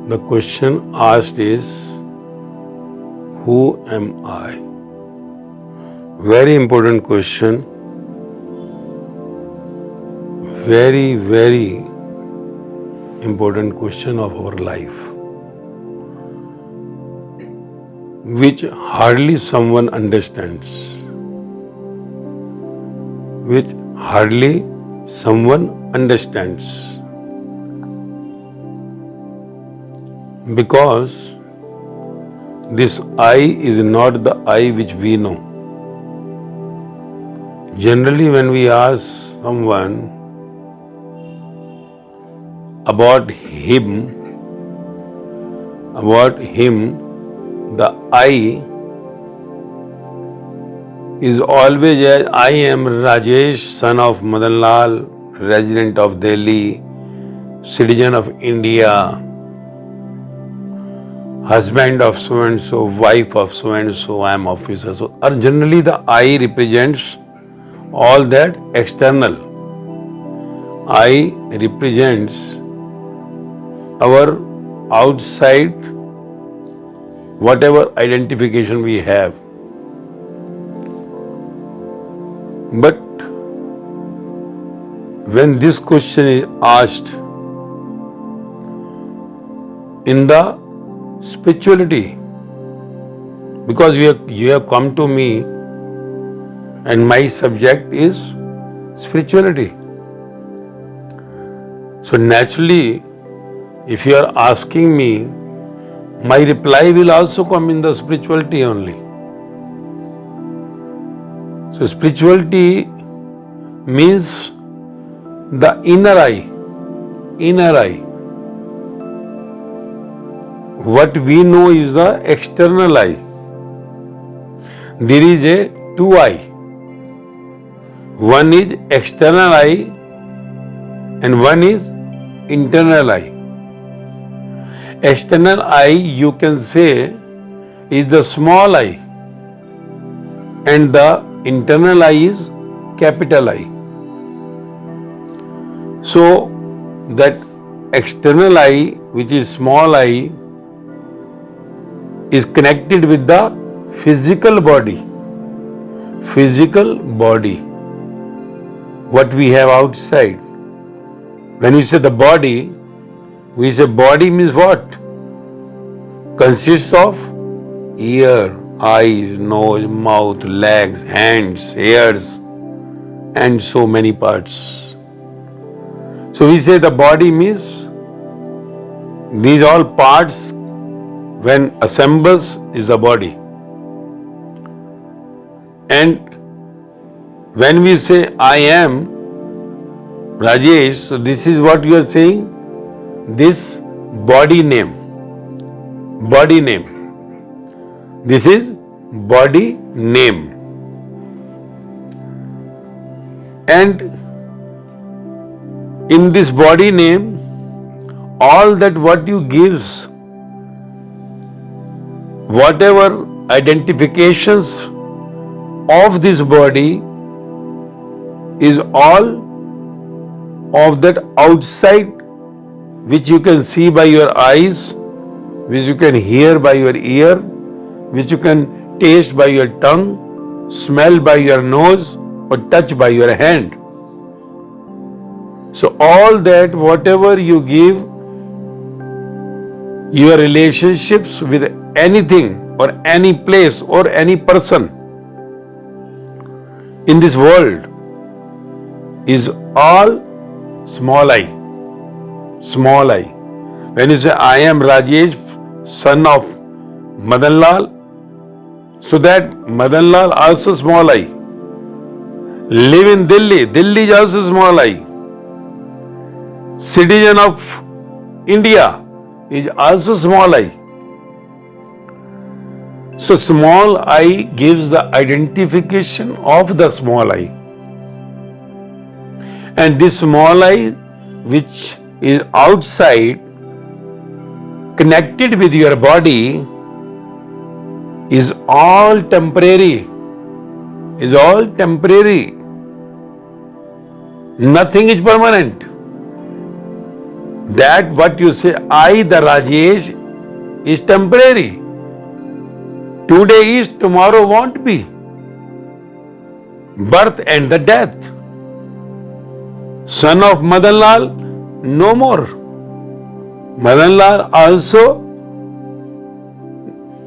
The question asked is, who am I? Very important question. Very, very important question of our life, which hardly someone understands. Which hardly someone understands. Because this I is not the I which we know. Generally, when we ask someone about him, the I is always as I am Rajesh, son of Madan Lal, resident of Delhi, citizen of India, husband of so and so, wife of so and so, I am officer. So, or generally the I represents all that external. I represents our outside, whatever identification we have. But when this question is asked in the spirituality, because you have come to me and my subject is spirituality. So naturally, if you are asking me, my reply will also come in the spirituality only. So spirituality means the inner eye. What we know is the external eye. There is a two eye. One is external eye and one is internal eye. External eye, you can say, is the small eye, and the internal eye is capital I. So that external eye, which is small eye, is connected with the physical body. What we have outside. When we say the body, we say body means what? Consists of ear, eyes, nose, mouth, legs, hands, hairs, and so many parts. So we say the body means these all parts when assembles is the body. And when we say I am Rajesh, so this is what you are saying, this body name. This is body name. And in this body name, all that what you gives, whatever identifications of this body is all of that outside, which you can see by your eyes, which you can hear by your ear, which you can taste by your tongue, smell by your nose, or touch by your hand. So all that, whatever you give, your relationships with anything or any place or any person in this world is all small I. When you say I am Rajesh, son of Madan Lal, so that Madan Lal also small I. Live in Delhi is also small I. Citizen of India is also small I. So small I gives the identification of the small I. And this small I, which is outside, connected with your body, is all temporary. Nothing is permanent. That what you say, I, the Rajesh, is temporary. Today is, tomorrow won't be. Birth and the death. Son of Madanlal, no more. Madanlal also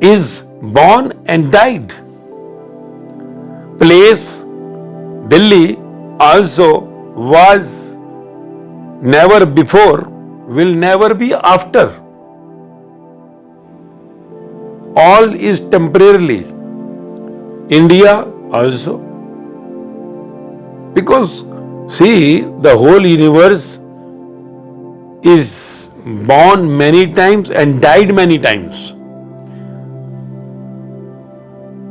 is born and died. Place, Delhi, also was never before, will never be after. All is temporarily. India also. Because see, the whole universe is born many times and died many times.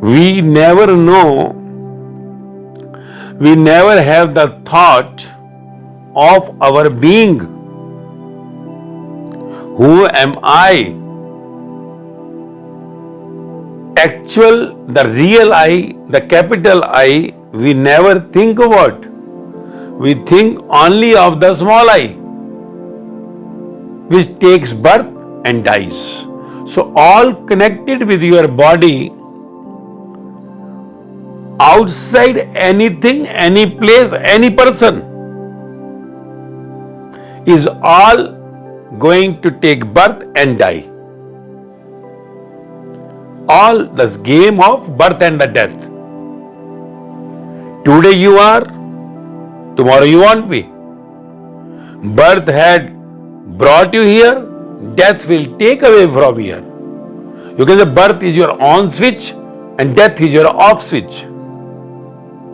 We never know, we never have the thought of our being. Who am I? Actual, the real I, the capital I, we never think about. We think only of the small I, which takes birth and dies. So all connected with your body, outside anything, any place, any person, is all going to take birth and die. All this game of birth and the death. Today you are, tomorrow you won't be. Birth had brought you here, death will take away from here. You can say birth is your on switch and death is your off switch.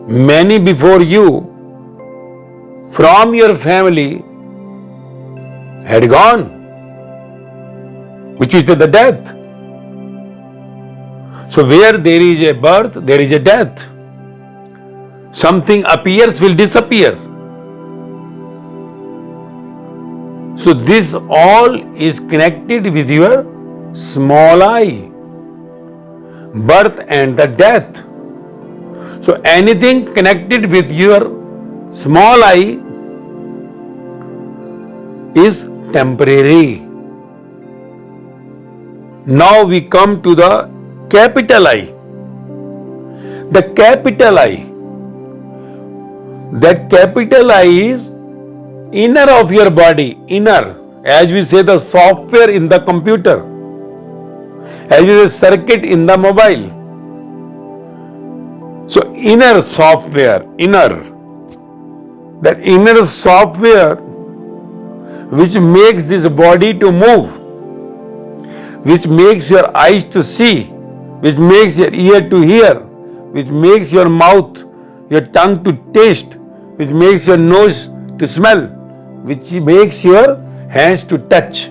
Many before you from your family had gone, which is the death. So where there is a birth, there is a death. Something appears, will disappear. So this all is connected with your small I, birth and the death. So anything connected with your small I is temporary. Now we come to the capital I. The capital I. That capital I is inner of your body, inner. As we say, the software in the computer. As we say, circuit in the mobile. So inner software, inner. That inner software which makes this body to move, which makes your eyes to see, which makes your ear to hear, which makes your mouth, your tongue to taste, which makes your nose to smell, which makes your hands to touch.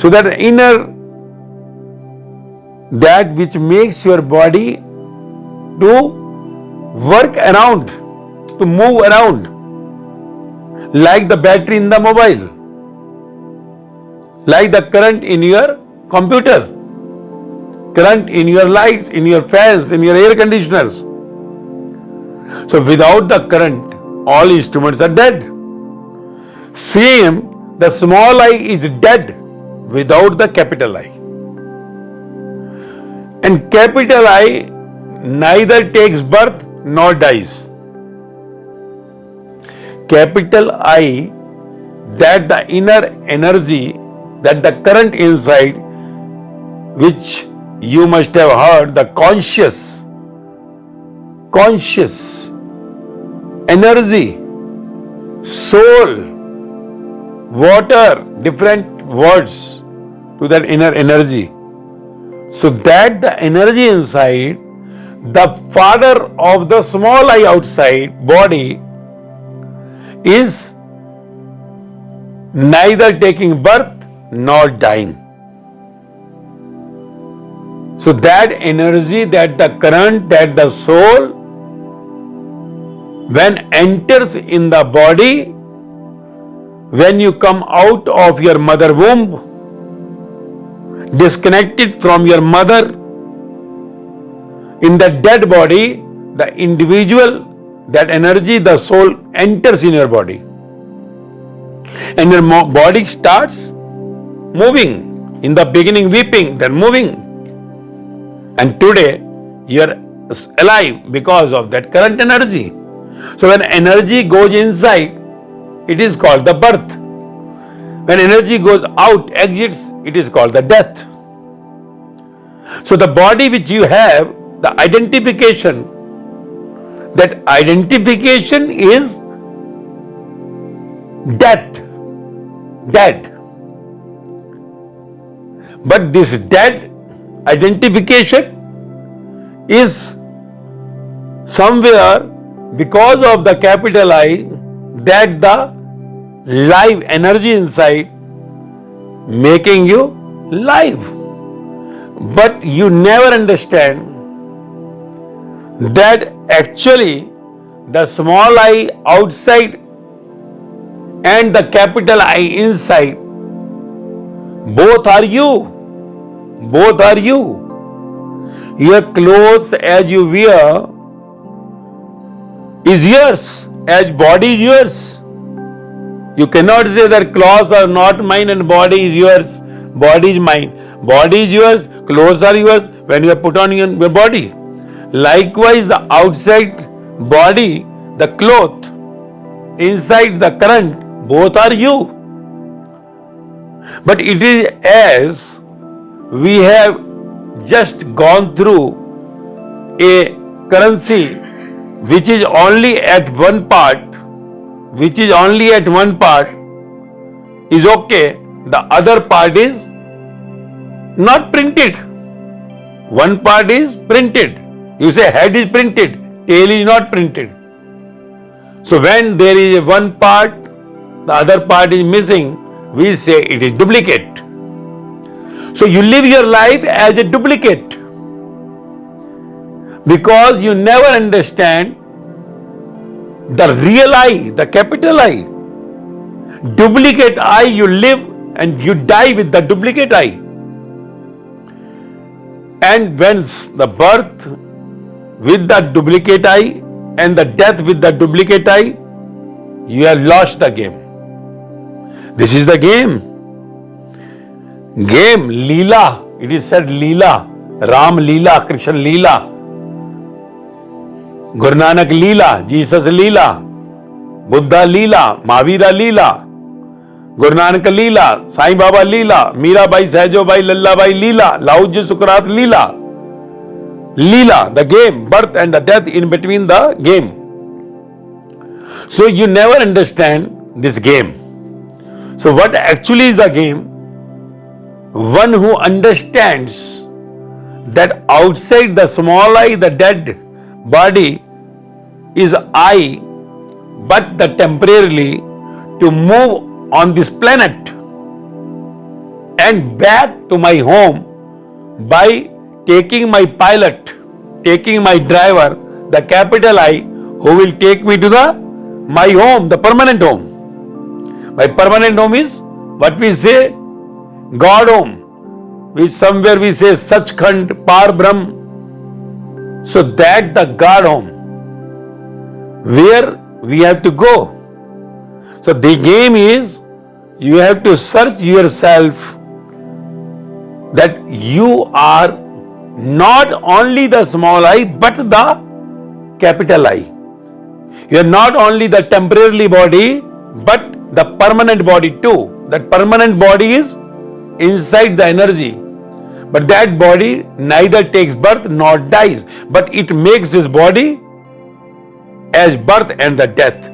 So that inner, that which makes your body to work around, to move around, like the battery in the mobile, like the current in your computer, current in your lights, in your fans, in your air conditioners. So without the current, all instruments are dead. Same, the small I is dead without the capital I. And capital I neither takes birth nor dies. Capital I, that the inner energy, that the current inside, which you must have heard, the conscious energy, soul, water, different words to that inner energy. So that the energy inside, the father of the small I outside body, is neither taking birth nor dying. So that energy, that the current, that the soul, when enters in the body, when you come out of your mother womb, disconnected from your mother, in the dead body, the individual, that energy, the soul enters in your body. and your body starts moving. In the beginning weeping, then moving. And today you are alive because of that current energy. So when energy goes inside, it is called the birth. When energy goes out, exits, it is called the death. So the body which you have, the identification, that identification is dead. But this dead identification is somewhere because of the capital I, that the live energy inside making you live. But you never understand that actually the small I outside and the capital I inside, both are you. Both are you. Your clothes as you wear is yours, as body is yours. You cannot say that clothes are not mine and body is yours. Body is mine. Body is yours, clothes are yours when you are put on your body. Likewise, the outside body, the cloth, inside the current, both are you. But it is as we have just gone through a currency which is only at one part, is okay, the other part is not printed. One part is printed. You say head is printed, tail is not printed. So when there is one part, the other part is missing, we say it is duplicate. So you live your life as a duplicate because you never understand the real I, the capital I. Duplicate I, you live and you die with the duplicate I. And when the birth with the duplicate I and the death with the duplicate I, you have lost the game. This is the game. Game, Leela. It is said Leela. Ram Leela, Krishna Leela. Guru Nanak Leela, Jesus Leela. Buddha Leela, Mahavira Leela. Guru Nanak Leela, Sai Baba Leela. Meera Bai, Sahjo Bai, Lalla Bai Leela. Lauj Sukrat Leela. Leela, the game, birth and the death in between the game. So you never understand this game. So what actually is the game? One who understands that outside the small I, the dead body is I, but the temporarily to move on this planet and back to my home by taking my pilot, taking my driver, the capital I, who will take me to my home, the permanent home. My permanent home is what we say God home, which somewhere we say Sachkhand, Par Brahm. So that the God home where we have to go. So the game is you have to search yourself that you are not only the small I but the capital I. You are not only the temporary body but the permanent body too. That permanent body is inside the energy. But that body neither takes birth nor dies, but it makes this body as birth and the death.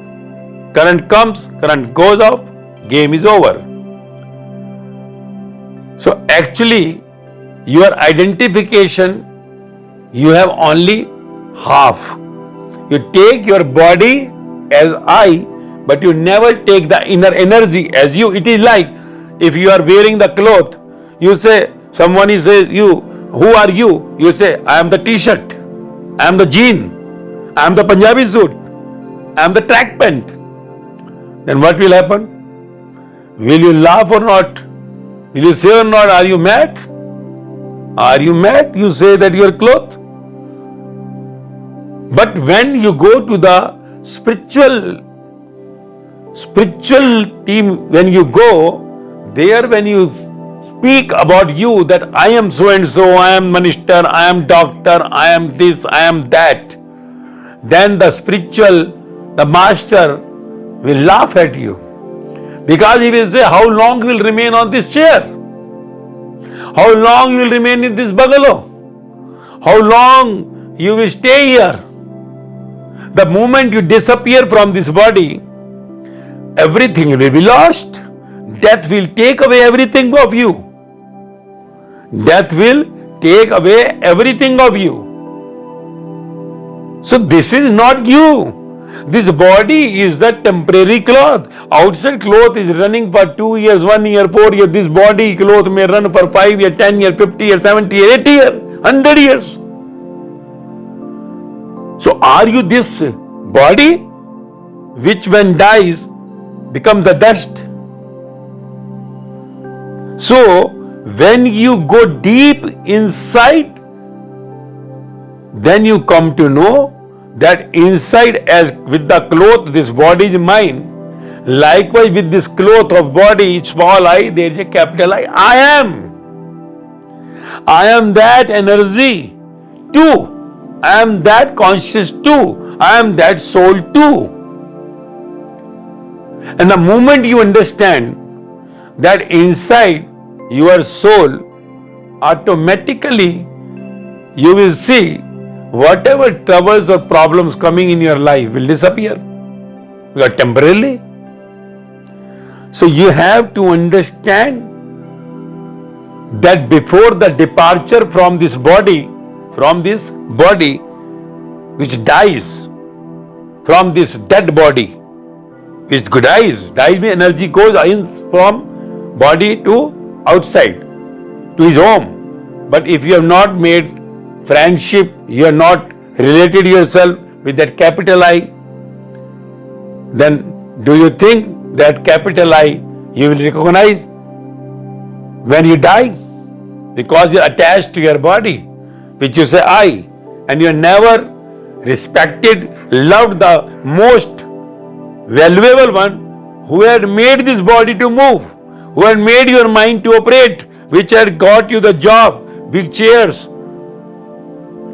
Current comes, current goes off, game is over. So actually, your identification, you have only half. You take your body as I, but you never take the inner energy as you. It is like if you are wearing the cloth, you say, someone is you, who are you? You say, I am the t-shirt, I am the jean, I am the Punjabi suit, I am the track pant. Then what will happen? Will you laugh or not? Will you say or not, are you mad? Are you mad? You say that you are cloth. But when you go to the spiritual spiritual team, when you go, there when you speak about you that I am so and so, I am minister, I am doctor, I am this, I am that, then the spiritual, the master will laugh at you. Because he will say, how long you will remain on this chair? How long you will remain in this bungalow? How long you will stay here? The moment you disappear from this body, everything will be lost. Death will take away everything of you. Death will take away everything of you. So this is not you. This body is the temporary cloth. Outside cloth is running for 2 years, 1 year, 4 years. This body cloth may run for 5 years, 10 years, 50 years, 70 years, 80 years, 100 years. So are you this body which when dies becomes a dust? So when you go deep inside, then you come to know that inside, as with the cloth, this body is mine. Likewise with this cloth of body, small I, there is a capital I. I am that energy too. I am that conscious too. I am that soul too. And the moment you understand that inside your soul, automatically you will see whatever troubles or problems coming in your life will disappear. Because temporarily. So you have to understand that before the departure from this body which dies, from this dead body which dies means energy goes in from body to outside, to his home. But if you have not made friendship, you are not related yourself with that capital I, then do you think that capital I you will recognize when you die? Because you are attached to your body, which you say I, and you have never respected, loved the most valuable one who had made this body to move, who had made your mind to operate, which had got you the job, big chairs,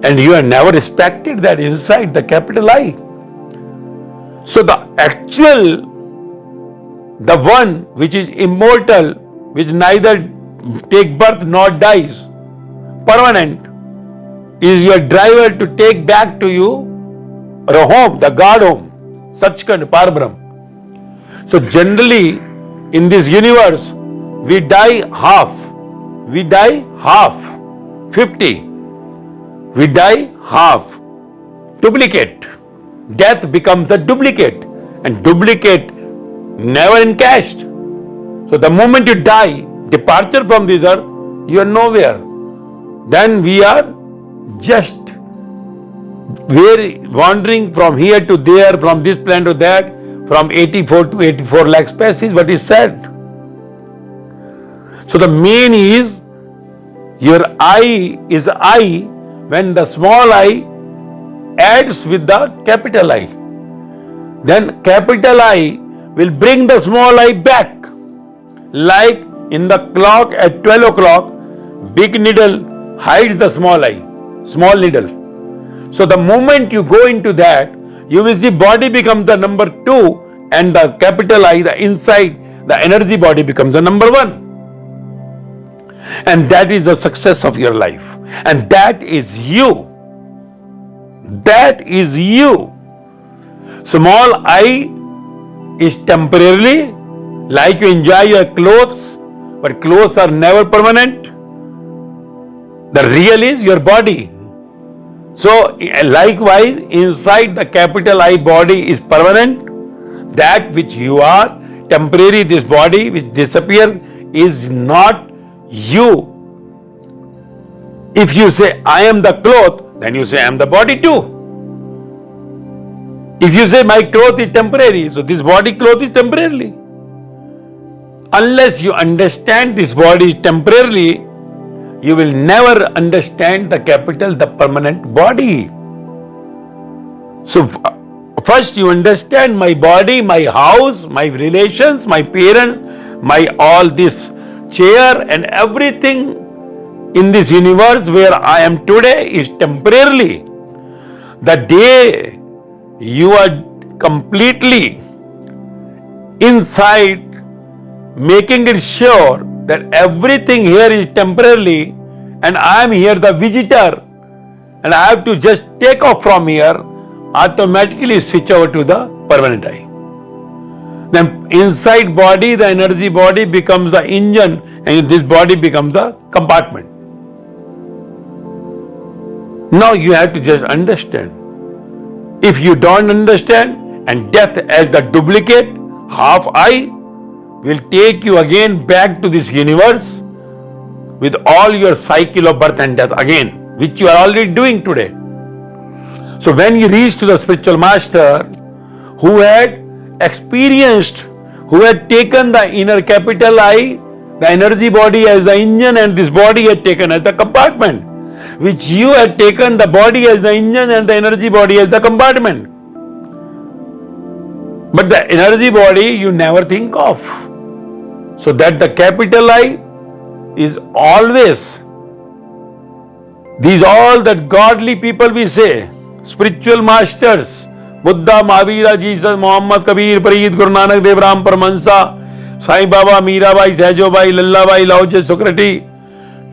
and you have never respected that inside, the capital I. So the actual, the one which is immortal, which neither take birth nor dies, permanent, is your driver to take back to you or home, the God home, Sachkhand, Parbrahm. So generally in this universe, we die half, 50, we die half, duplicate. Death becomes a duplicate, and duplicate never encashed. So the moment you die, departure from this earth, you are nowhere. Then we are just wandering from here to there, from this planet to that, from 84 to 84 lakh species, what is said. So the main is, your I is I when the small I adds with the capital I. Then capital I will bring the small I back. Like in the clock at 12 o'clock, big needle hides the small I, small needle. So the moment you go into that, you will see body becomes the number 2 and the capital I, the inside, the energy body becomes the number 1. And that is the success of your life. And that is you. That is you. Small I is temporarily, like you enjoy your clothes, but clothes are never permanent. The real is your body. So likewise, inside the capital I body is permanent. That which you are, temporary, this body which disappears, is not you. If you say I am the cloth, then you say I am the body too. If you say my cloth is temporary, so this body cloth is temporarily. Unless you understand this body is temporarily, you will never understand the capital, the permanent body. So first you understand my body, my house, my relations, my parents, my all this chair and everything in this universe where I am today is temporarily. The day you are completely inside making it sure that everything here is temporarily and I am here the visitor and I have to just take off from here, automatically switch over to the permanent I. Then inside body, the energy body becomes the engine and this body becomes the compartment. Now you have to just understand. If you don't understand, and death as the duplicate, half I, will take you again back to this universe with all your cycle of birth and death again, which you are already doing today. So when you reach to the spiritual master who had experienced, who had taken the inner capital I, the energy body as the engine and this body had taken as the compartment, which you had taken the body as the engine and the energy body as the compartment. But the energy body you never think of. So that the capital I is always, these all that godly people we say, spiritual masters, Buddha, Mahavira, Jesus, Muhammad, Kabir, Farid, Guru Nanak Dev, Ram, Paramahansa, Sai Baba, Mirabai, Sahajobai, Lallabai, Laoje, Socrates,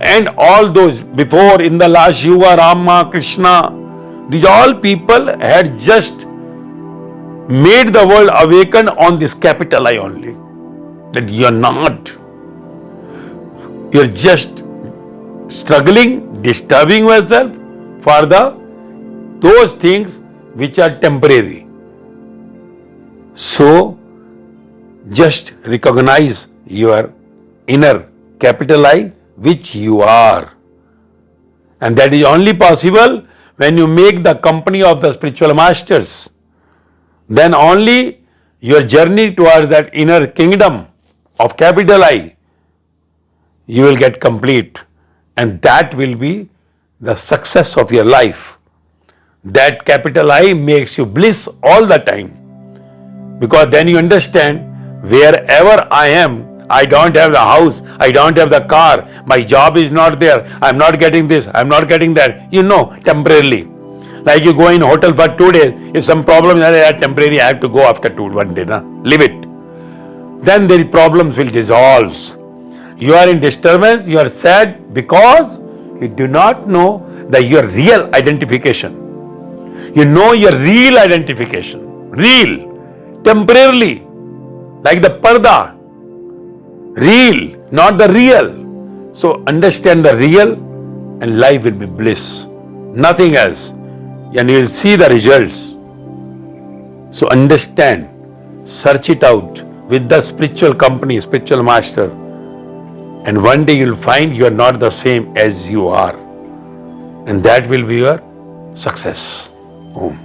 and all those before in the last Yuga, Rama, Krishna, these all people had just made the world awaken on this capital I only. That you are not. You are just struggling, disturbing yourself for those things which are temporary. So, just recognize your inner capital I, which you are. And that is only possible when you make the company of the spiritual masters. Then only your journey towards that inner kingdom of capital I, you will get complete. And that will be the success of your life. That capital I makes you bliss all the time. Because then you understand, wherever I am, I don't have the house, I don't have the car, my job is not there, I'm not getting this, I'm not getting that. You know, temporarily. Like you go in a hotel for 2 days, if some problem is there, temporary, I have to go after 1 day, leave it. Then the problems will dissolve. You are in disturbance, you are sad because you do not know your real identification. You know your real identification. Real. Temporarily. Like the parda. Real. Not the real. So understand the real and life will be bliss. Nothing else. And you will see the results. So understand. Search it out with the spiritual company, spiritual master. And one day you will find you are not the same as you are. And that will be your success. Om.